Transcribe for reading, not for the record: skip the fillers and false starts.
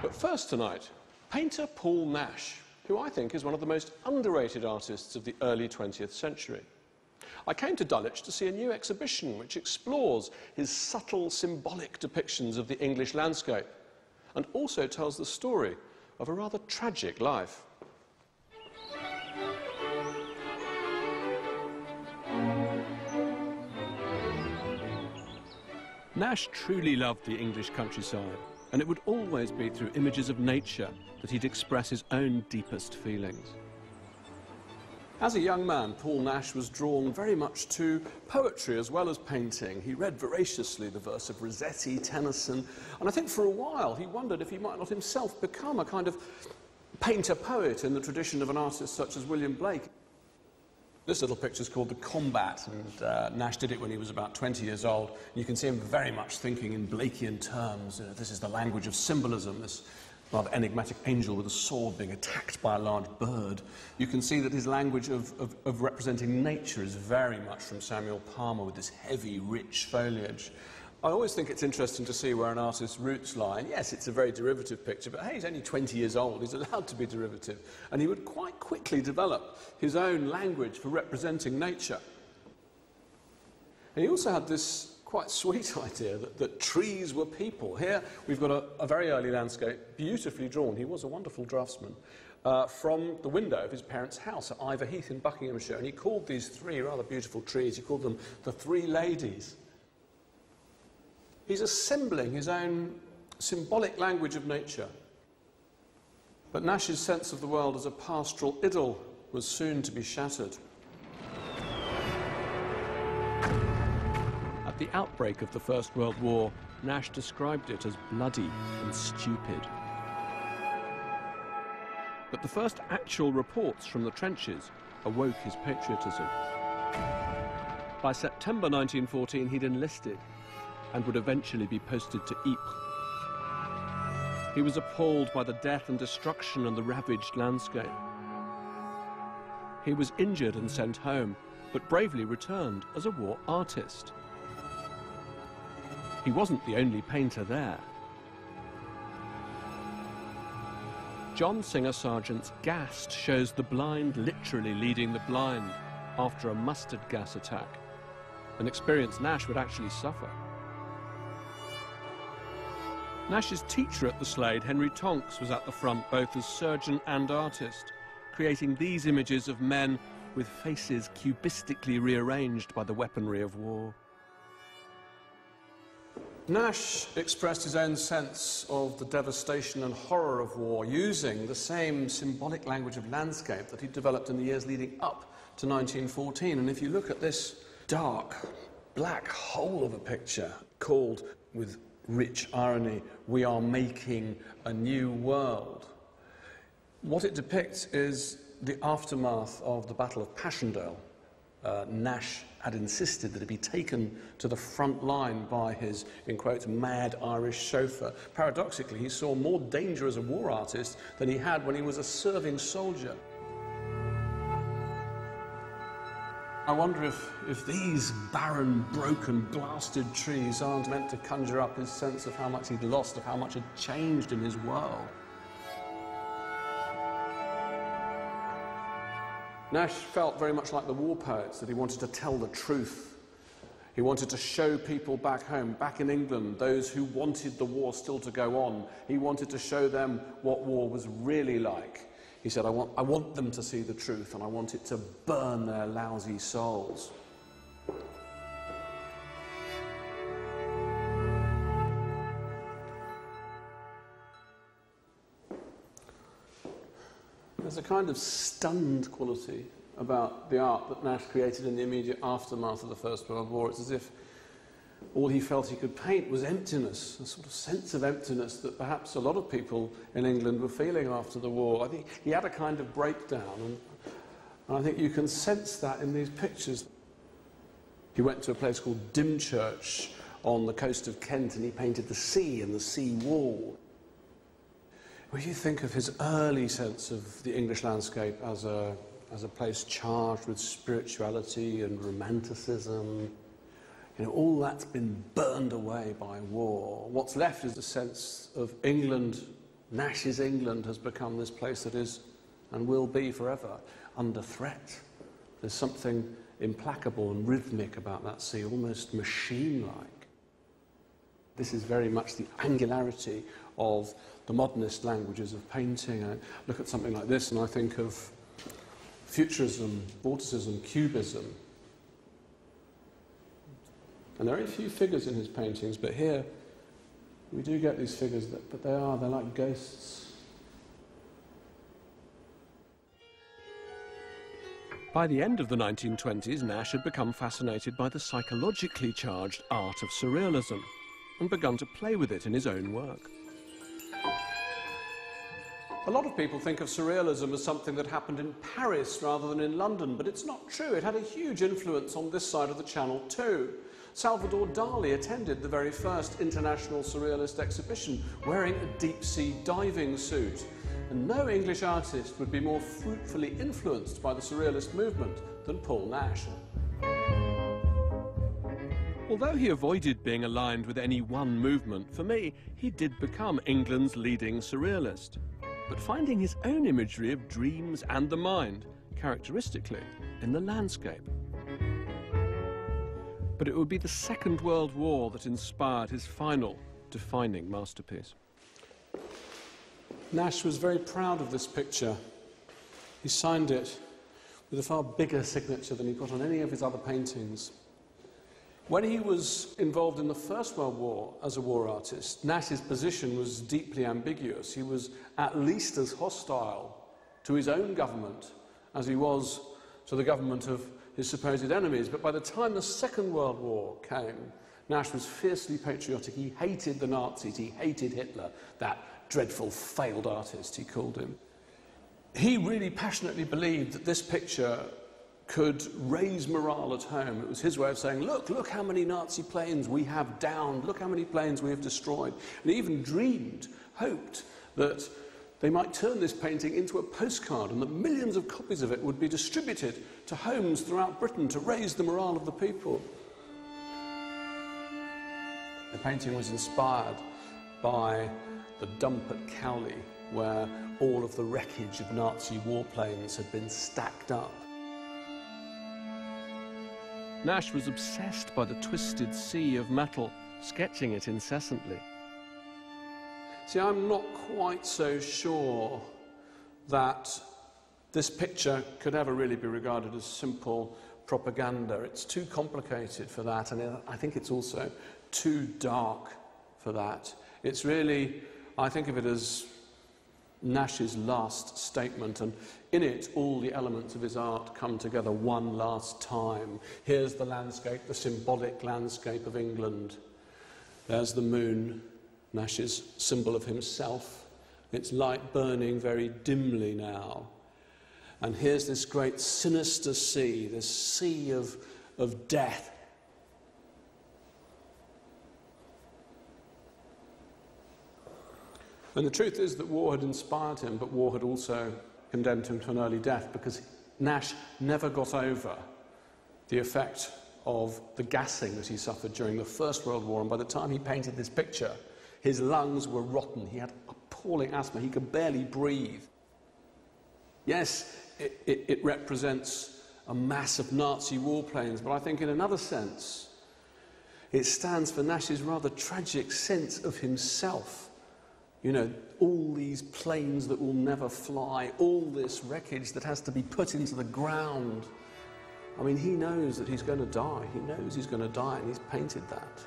But first tonight, painter Paul Nash, who I think is one of the most underrated artists of the early 20th century. I came to Dulwich to see a new exhibition which explores his subtle, symbolic depictions of the English landscape and also tells the story of a rather tragic life. Nash truly loved the English countryside, and it would always be through images of nature that he'd express his own deepest feelings. As a young man, Paul Nash was drawn very much to poetry as well as painting. He read voraciously the verse of Rossetti, Tennyson, and I think for a while he wondered if he might not himself become a kind of painter-poet in the tradition of an artist such as William Blake. This little picture is called The Combat, and Nash did it when he was about 20 years old. You can see him very much thinking in Blakean terms. You know, this is the language of symbolism, this rather enigmatic angel with a sword being attacked by a large bird. You can see that his language of representing nature is very much from Samuel Palmer with this heavy, rich foliage. I always think it's interesting to see where an artist's roots lie. And yes, it's a very derivative picture, but hey, he's only 20 years old. He's allowed to be derivative. And he would quite quickly develop his own language for representing nature. And he also had this quite sweet idea that trees were people. Here we've got a very early landscape, beautifully drawn. He was a wonderful draftsman, from the window of his parents' house at Ivor Heath in Buckinghamshire. And he called these three rather beautiful trees, he called them the Three Ladies. He's assembling his own symbolic language of nature. But Nash's sense of the world as a pastoral idyll was soon to be shattered. At the outbreak of the First World War, Nash described it as bloody and stupid. But the first actual reports from the trenches awoke his patriotism. By September 1914, he'd enlisted and would eventually be posted to Ypres. He was appalled by the death and destruction and the ravaged landscape. He was injured and sent home, but bravely returned as a war artist. He wasn't the only painter there. John Singer Sargent's Gassed shows the blind literally leading the blind after a mustard gas attack, an experience Nash would actually suffer. Nash's teacher at the Slade, Henry Tonks, was at the front both as surgeon and artist, creating these images of men with faces cubistically rearranged by the weaponry of war. Nash expressed his own sense of the devastation and horror of war using the same symbolic language of landscape that he developed in the years leading up to 1914. And if you look at this dark, black hole of a picture called, with rich irony, "We are making a new world," what it depicts is the aftermath of the Battle of Passchendaele. Nash had insisted that it be taken to the front line by his, in quotes, mad Irish chauffeur. Paradoxically, he saw more danger as a war artist than he had when he was a serving soldier. I wonder if these barren, broken, blasted trees aren't meant to conjure up his sense of how much he'd lost, of how much had changed in his world. Nash felt very much like the war poets, that he wanted to tell the truth. He wanted to show people back home, back in England, those who wanted the war still to go on. He wanted to show them what war was really like. He said, I want them to see the truth, and I want it to burn their lousy souls. There's a kind of stunned quality about the art that Nash created in the immediate aftermath of the First World War. It's as if all he felt he could paint was emptiness, a sort of sense of emptiness that perhaps a lot of people in England were feeling after the war. I think he had a kind of breakdown, and I think you can sense that in these pictures. He went to a place called Dymchurch on the coast of Kent, and he painted the sea and the sea wall. When you think of his early sense of the English landscape as a place charged with spirituality and romanticism, you know, all that's been burned away by war. What's left is a sense of England Nash's England has become this place that is, and will be forever, under threat. There's something implacable and rhythmic about that sea, almost machine-like. This is very much the angularity of the modernist languages of painting. I look at something like this and I think of futurism, vorticism, cubism. And there are very few figures in his paintings, but here we do get these figures, but they're like ghosts. By the end of the 1920s, Nash had become fascinated by the psychologically charged art of surrealism and begun to play with it in his own work. A lot of people think of surrealism as something that happened in Paris rather than in London, but it's not true. It had a huge influence on this side of the Channel too. Salvador Dali attended the very first International Surrealist exhibition wearing a deep-sea diving suit. And no English artist would be more fruitfully influenced by the Surrealist movement than Paul Nash. Although he avoided being aligned with any one movement, for me, he did become England's leading surrealist, but finding his own imagery of dreams and the mind, characteristically, in the landscape. But it would be the Second World War that inspired his final, defining masterpiece. Nash was very proud of this picture. He signed it with a far bigger signature than he put on any of his other paintings. When he was involved in the First World War as a war artist, Nash's position was deeply ambiguous. He was at least as hostile to his own government as he was to the government of his supposed enemies. But by the time the Second World War came, Nash was fiercely patriotic. He hated the Nazis, he hated Hitler, that dreadful failed artist, he called him. He really passionately believed that this picture could raise morale at home. It was his way of saying, look how many Nazi planes we have downed, look how many planes we have destroyed. And he even dreamed, hoped, that they might turn this painting into a postcard and that millions of copies of it would be distributed to homes throughout Britain to raise the morale of the people. The painting was inspired by the dump at Cowley, where all of the wreckage of Nazi warplanes had been stacked up. Nash was obsessed by the twisted sea of metal, sketching it incessantly. See, I'm not quite so sure that this picture could ever really be regarded as simple propaganda. It's too complicated for that, and I think it's also too dark for that. It's really, I think of it as Nash's last statement, and in it all the elements of his art come together one last time. Here's the landscape, the symbolic landscape of England. There's the moon, Nash's symbol of himself. Its light burning very dimly now. And here's this great sinister sea, this sea of death. And the truth is that war had inspired him, but war had also condemned him to an early death, because Nash never got over the effect of the gassing that he suffered during the First World War. And by the time he painted this picture, his lungs were rotten. He had appalling asthma. He could barely breathe. Yes, it represents a mass of Nazi warplanes, but I think in another sense, it stands for Nash's rather tragic sense of himself. You know, all these planes that will never fly, all this wreckage that has to be put into the ground. I mean, he knows that he's going to die. He knows he's going to die, and he's painted that.